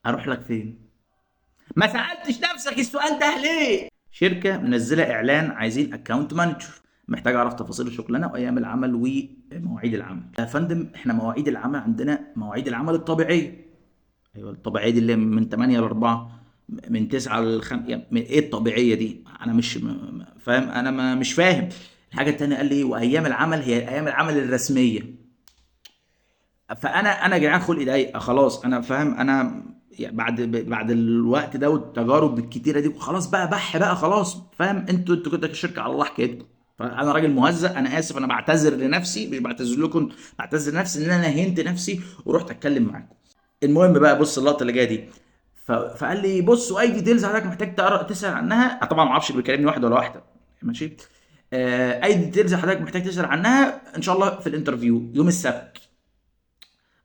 اروح لك فين؟ ما سالتش نفسك السؤال ده ليه؟ شركه منزله اعلان عايزين اكونت مانجر، محتاج اعرف تفاصيل الشغلانه وايام العمل ومواعيد العمل. يا فندم احنا مواعيد العمل عندنا مواعيد العمل الطبيعيه. ايوه الطبيعيه دي اللي من 8 ل 4، من 9 ل 5، يعني ايه الطبيعيه دي؟ انا مش فاهم، انا ما مش فاهم. الحاجه التانيه قال لي وايام العمل هي ايام العمل الرسميه. فانا يا جدعان خلقي ضيق خلاص، انا فاهم، انا يعني بعد الوقت ده والتجارب الكتيره دي خلاص بقى بقى خلاص فاهم. انتوا كنتوا الشركه على الله حكايتكم. فانا راجل مهزأ، انا اسف، انا بعتذر لنفسي، مش بعتذر لكم، بعتذر لنفسي ان انا هنت نفسي ورحت اتكلم معاكم. المهم بقى بص اللقطه اللي جايه دي. فقال لي بص، واي ديتيلز حضرتك محتاج تسال عنها. طبعا ما اعرفش بيكلمني واحد ولا واحده، ماشي. اي ديتيلز حضرتك محتاج تسال عنها ان شاء الله في الانترفيو يوم السبت.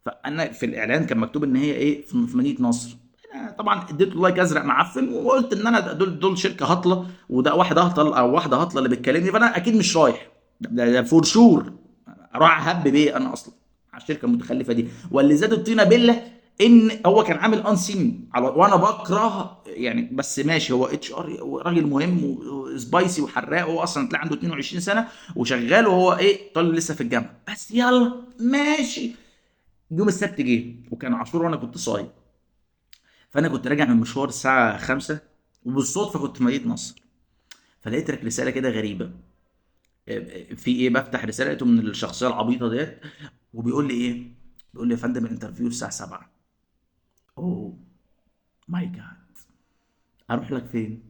فانا في الاعلان كان مكتوب ان هي ايه في مدينه نصر. انا طبعا اديته لايك ازرق معفن وقلت ان انا دول شركه هطله، وده واحد هطل او واحده هطله اللي بتكلمني، فانا اكيد مش رايح. ده فور شور. اروح اهب بيه انا اصلا على الشركه المتخلفه دي. واللي زاد الطينه بله ان هو كان عامل ان سين على، وانا بكره يعني، بس ماشي، هو اتش ار راجل مهم وسبايسي وحراق، هو اصلا تلاقي عنده 22 سنه وشغال، وهو ايه طالب لسه في الجامعه، بس يلا ماشي. يوم السبت جه وكان عاشور وانا كنت صايم. فانا كنت راجع من مشوار الساعه 5، وبالصدفه كنت في مدينه نصر. فلقيت لك رساله كده غريبه. في ايه؟ بفتح رساله لقيته من الشخصيه العبيطه ديت، وبيقول لي ايه؟ بيقول لي يا فندم الانترفيو الساعه 7. اوه ماي جاد، اروح لك فين؟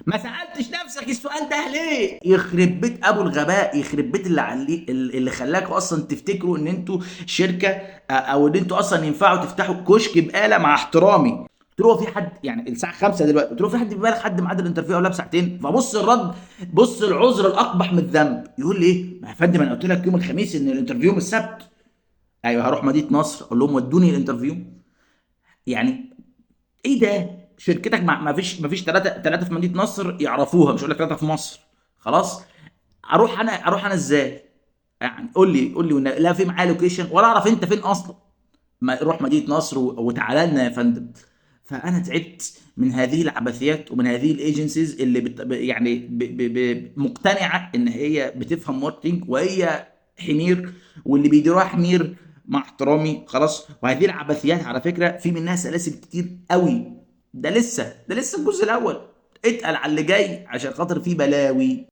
ما سالتش نفسك السؤال ده ليه؟ يخرب بيت ابو الغباء، يخرب بيت اللي خلاكوا اصلا تفتكروا ان انتوا شركه، او ان انتوا اصلا ينفعوا تفتحوا كشك بقاله، مع احترامي. قلت له هو في حد يعني الساعه 5 دلوقتي؟ قلت له في حد في بالك حد ميعاد الانترفيو قبلها بساعتين؟ فبص الرد، بص العذر الاقبح من الذنب. يقول لي ايه؟ ما يا فندم انا قلت لك يوم الخميس ان الانترفيو يوم السبت. ايوه هروح مدينه نصر اقول لهم ودوني الانترفيو؟ يعني ايه ده؟ شركتك ما فيش ثلاثه في مدينه نصر يعرفوها، مش هقول لك ثلاثه في مصر. خلاص. اروح انا ازاي؟ يعني قول لي لا في معايا لوكيشن ولا اعرف انت فين اصلا. ما روح مدينه نصر وتعالى لنا يا فندم. فانا تعبت من هذه العبثيات ومن هذه الايجنسيز اللي يعني مقتنعه ان هي بتفهم ماركتنج وهي حمير، واللي بيديروها حمير، مع احترامي خلاص. وهذه العبثيات على فكره في منها سلاسل كتير قوي. ده لسه الجزء الاول. اتقل على اللي جاي عشان خاطر فيه بلاوي.